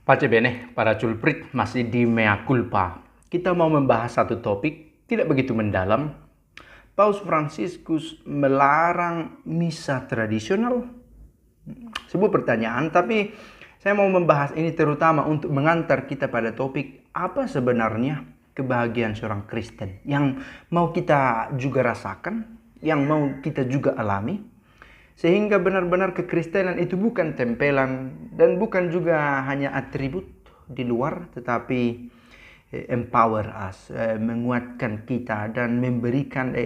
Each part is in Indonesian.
Pace bene, para culprit masih di mea culpa. Kita mau membahas satu topik tidak begitu mendalam. Paus Fransiskus melarang misa tradisional. Sebuah pertanyaan, tapi saya mau membahas ini terutama untuk mengantar kita pada topik apa sebenarnya kebahagiaan seorang Kristen yang mau kita juga rasakan, yang mau kita juga alami. Sehingga benar-benar kekristenan itu bukan tempelan dan bukan juga hanya atribut di luar, tetapi empower us, menguatkan kita dan memberikan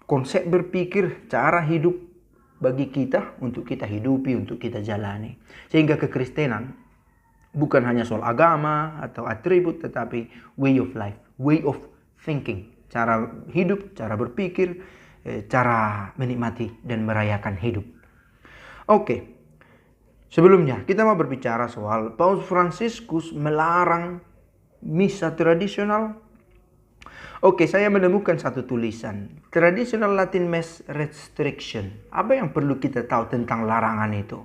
konsep berpikir, cara hidup bagi kita untuk kita hidupi, untuk kita jalani. Sehingga kekristenan bukan hanya soal agama atau atribut, tetapi way of life, way of thinking, cara hidup, cara berpikir, cara menikmati dan merayakan hidup. Oke, sebelumnya kita mau berbicara soal Paus Fransiskus melarang misa tradisional. Oke, saya menemukan satu tulisan, Traditional Latin Mass Restriction. Apa yang perlu kita tahu tentang larangan itu?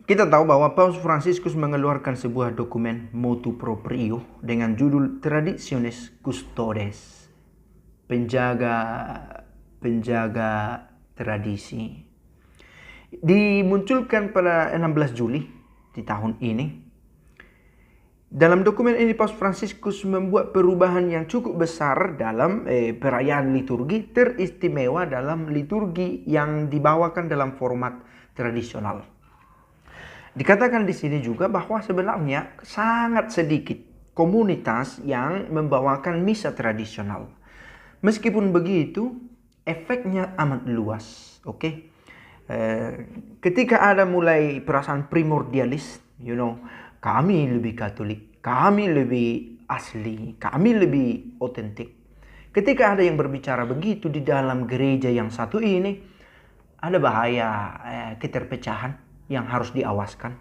Kita tahu bahwa Paus Fransiskus mengeluarkan sebuah dokumen motu proprio dengan judul Traditionis Custodes, penjaga tradisi. Dimunculkan pada 16 Juli di tahun ini. Dalam dokumen ini Paus Fransiskus membuat perubahan yang cukup besar dalam perayaan liturgi, teristimewa dalam liturgi yang dibawakan dalam format tradisional. Dikatakan di sini juga bahwa sebenarnya sangat sedikit komunitas yang membawakan misa tradisional. Meskipun begitu, efeknya amat luas. Oke, ketika ada mulai perasaan primordialis, kami lebih Katolik, kami lebih asli, kami lebih otentik. Ketika ada yang berbicara begitu di dalam gereja yang satu ini, ada bahaya keterpecahan yang harus diawaskan.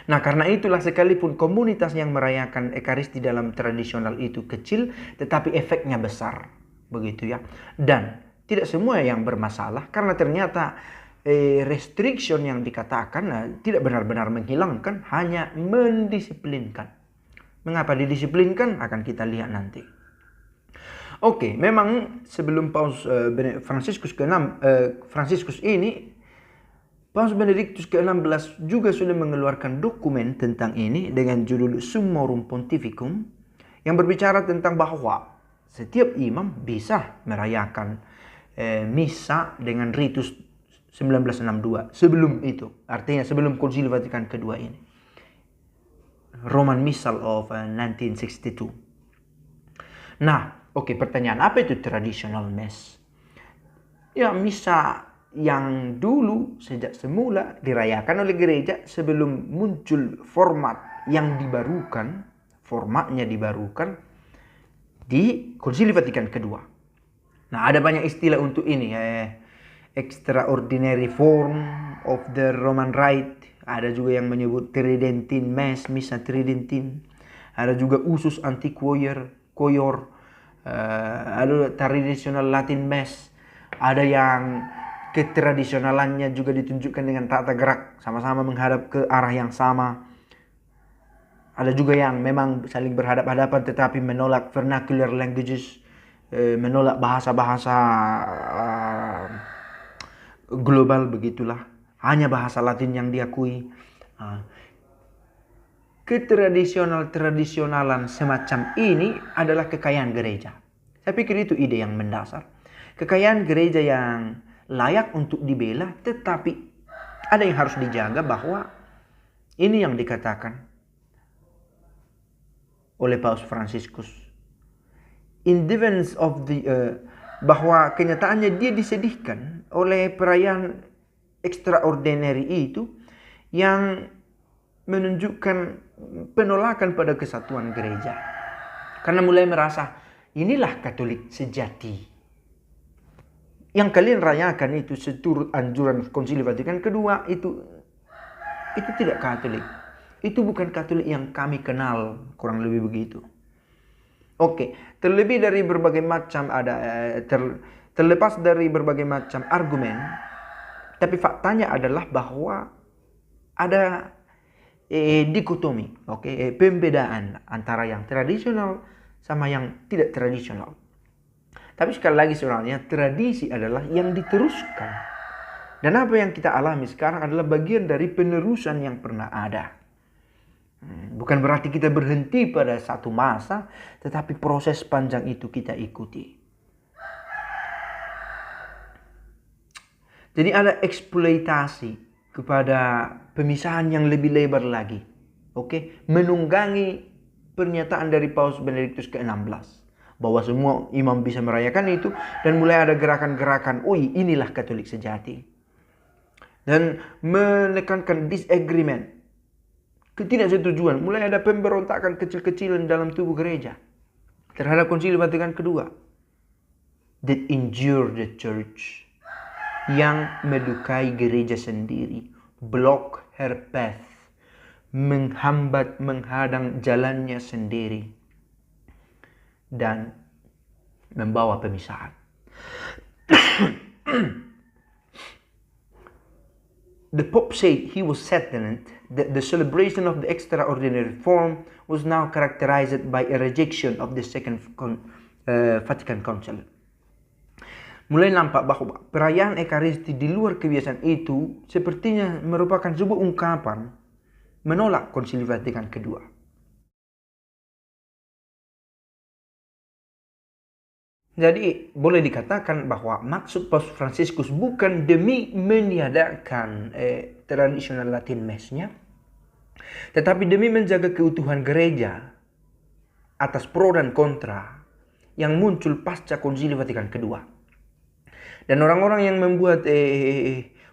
Nah, karena itulah sekalipun komunitas yang merayakan Ekaristi dalam tradisional itu kecil, tetapi efeknya besar. Begitu ya. Dan tidak semua yang bermasalah karena ternyata restriction yang dikatakan tidak benar-benar menghilangkan, hanya mendisiplinkan. Mengapa didisiplinkan akan kita lihat nanti. Oke, memang sebelum Paus Fransiskus ini, Paus Benedictus ke-16 juga sudah mengeluarkan dokumen tentang ini dengan judul Summorum Pontificum yang berbicara tentang bahwa setiap imam bisa merayakan misa dengan ritus 1962. Sebelum itu, artinya sebelum Konsili Vatikan kedua ini. Roman Missal of 1962. Nah, oke, pertanyaan apa itu traditional mass? Ya, misa yang dulu sejak semula dirayakan oleh gereja sebelum muncul format yang dibarukan, formatnya dibarukan di Konsili Vatikan kedua. Nah, ada banyak istilah untuk ini. Extraordinary form of the Roman Rite. Ada juga yang menyebut Tridentine Mass, Misa Tridentine. Ada juga usus antiquoyer, ada traditional Latin Mass. Ada yang ketradisionalannya juga ditunjukkan dengan tata gerak, sama-sama menghadap ke arah yang sama. Ada juga yang memang saling berhadap-hadapan tetapi menolak vernacular languages, menolak bahasa-bahasa global begitulah. Hanya bahasa Latin yang diakui. Ketradisionalan semacam ini adalah kekayaan gereja. Saya pikir itu ide yang mendasar. Kekayaan gereja yang layak untuk dibela, tetapi ada yang harus dijaga bahwa ini yang dikatakan oleh Paus Fransiskus. In defense of the bahwa kenyataannya dia disedihkan oleh perayaan extraordinary itu yang menunjukkan penolakan pada kesatuan gereja. Karena mulai merasa inilah Katolik sejati. Yang kalian rayakan itu seturut anjuran Konsili Vatikan kedua itu tidak Katolik. Itu bukan Katolik yang kami kenal, kurang lebih begitu. Oke, terlebih dari berbagai macam terlepas dari berbagai macam argumen, tapi faktanya adalah bahwa ada dikotomi, pembedaan antara yang tradisional sama yang tidak tradisional. Tapi sekali lagi sebenarnya tradisi adalah yang diteruskan. Dan apa yang kita alami sekarang adalah bagian dari penerusan yang pernah ada. Bukan berarti kita berhenti pada satu masa, tetapi proses panjang itu kita ikuti. Jadi ada eksploitasi kepada pemisahan yang lebih lebar lagi. Menunggangi pernyataan dari Paus Benediktus ke-16. Bahwa semua imam bisa merayakan itu. Dan mulai ada gerakan-gerakan, inilah Katolik sejati. Dan menekankan disagreement, ketidaksetujuan. Mulai ada pemberontakan kecil-kecilan dalam tubuh gereja terhadap Konsili Vatikan II. That injure the church, yang melukai gereja sendiri, block her path, menghambat, menghadang jalannya sendiri, dan membawa pemisahan. The Pope said he was saddened that the celebration of the extraordinary form was now characterized by a rejection of the Second Vatican Council. Mulai nampak bahwa perayaan Ekaristi di luar kebiasaan itu sepertinya merupakan sebuah ungkapan menolak Konsili Vatikan II. Jadi boleh dikatakan bahwa maksud Paus Fransiskus bukan demi meniadakan tradisional Latin Mass-nya, tetapi demi menjaga keutuhan gereja atas pro dan kontra yang muncul pasca Konsili Vatikan II. Dan orang-orang yang membuat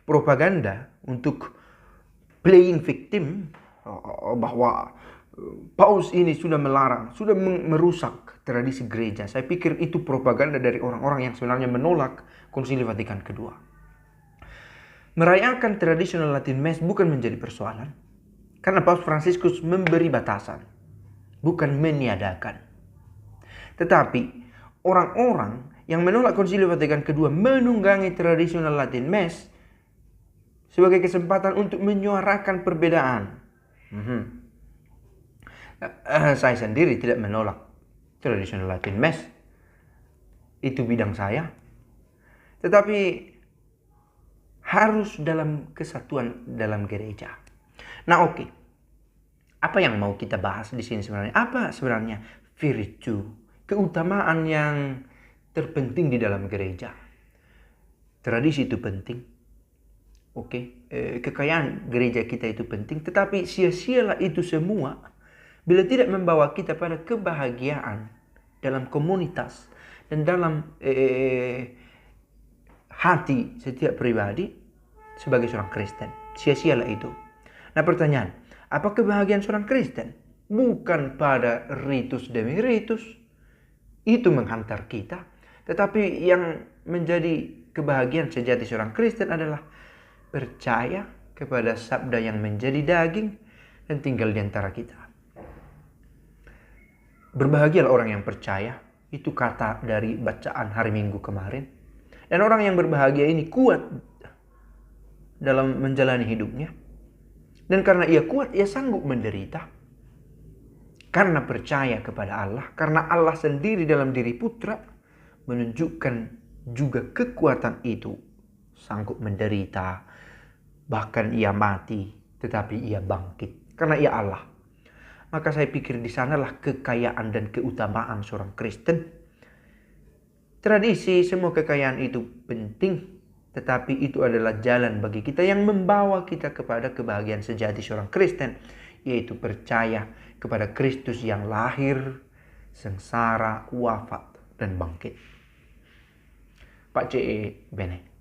propaganda untuk playing victim bahwa Paus ini sudah melarang, sudah merusak tradisi gereja. Saya pikir itu propaganda dari orang-orang yang sebenarnya menolak Konsili Vatikan II. Merayakan tradisional Latin Mass bukan menjadi persoalan, karena Paus Fransiskus memberi batasan, bukan meniadakan. Tetapi orang-orang yang menolak Konsili Vatikan II menunggangi tradisional Latin Mass sebagai kesempatan untuk menyuarakan perbedaan. Saya sendiri tidak menolak tradisional Latin Mass, itu bidang saya, tetapi harus dalam kesatuan dalam gereja. Nah, apa yang mau kita bahas di sini sebenarnya? Apa sebenarnya virtue, keutamaan yang terpenting di dalam gereja? Tradisi itu penting, kekayaan gereja kita itu penting, tetapi sia-sialah itu semua bila tidak membawa kita pada kebahagiaan dalam komunitas dan dalam hati setiap pribadi sebagai seorang Kristen. Sia-sialah itu. Nah, pertanyaan, apa kebahagiaan seorang Kristen? Bukan pada ritus demi ritus. Itu menghantar kita. Tetapi yang menjadi kebahagiaan sejati seorang Kristen adalah percaya kepada sabda yang menjadi daging dan tinggal di antara kita. Berbahagialah orang yang percaya, itu kata dari bacaan hari Minggu kemarin. Dan orang yang berbahagia ini kuat dalam menjalani hidupnya. Dan karena ia kuat, ia sanggup menderita. Karena percaya kepada Allah, karena Allah sendiri dalam diri putra menunjukkan juga kekuatan itu. Sanggup menderita, bahkan ia mati, tetapi ia bangkit. Karena ia Allah. Maka saya pikir di sanalah kekayaan dan keutamaan seorang Kristen. Tradisi, semua kekayaan itu penting, tetapi itu adalah jalan bagi kita yang membawa kita kepada kebahagiaan sejati seorang Kristen, yaitu percaya kepada Kristus yang lahir, sengsara, wafat, dan bangkit. Pak C.E. Bene.